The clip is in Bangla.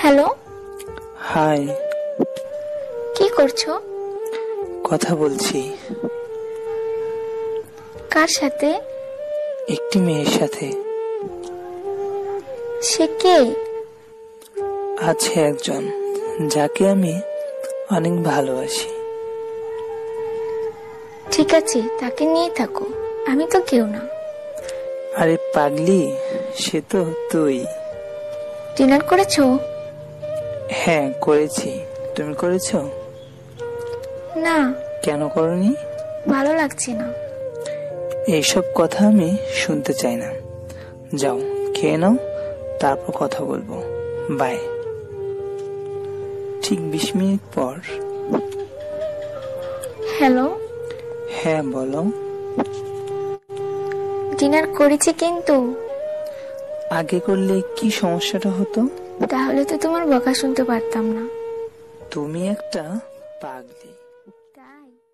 Hello, high. কি করছো? কথা বলছি। কার সাথে? একটি মেয়ের সাথে। সে কে? আছে একজন, যাকে আমি অনেক ভালোবাসি। ঠিক আছে, তাকে নিয়ে থাকো, আমি তো কেউ না। আরে পাগলি, সে তো তুই। ডিনার করেছো? হ্যাঁ করেছি, তুমি করেছো? না। কেন করনি? ভালো লাগছে না। এইসব কথা আমি শুনতে চাই না। যাও খেয়ে নাও, তারপর কথা বলবো। বাই। ঠিক 20 মিনিট পর। হ্যালো। হ্যাঁ বলো। ডিনার করেছি কিন্তু। আগে করলে কি সমস্যাটা হতো? তাহলে তো তোমার বকা শুনতে পারতাম না। তুমি একটা পাগলি। তাই?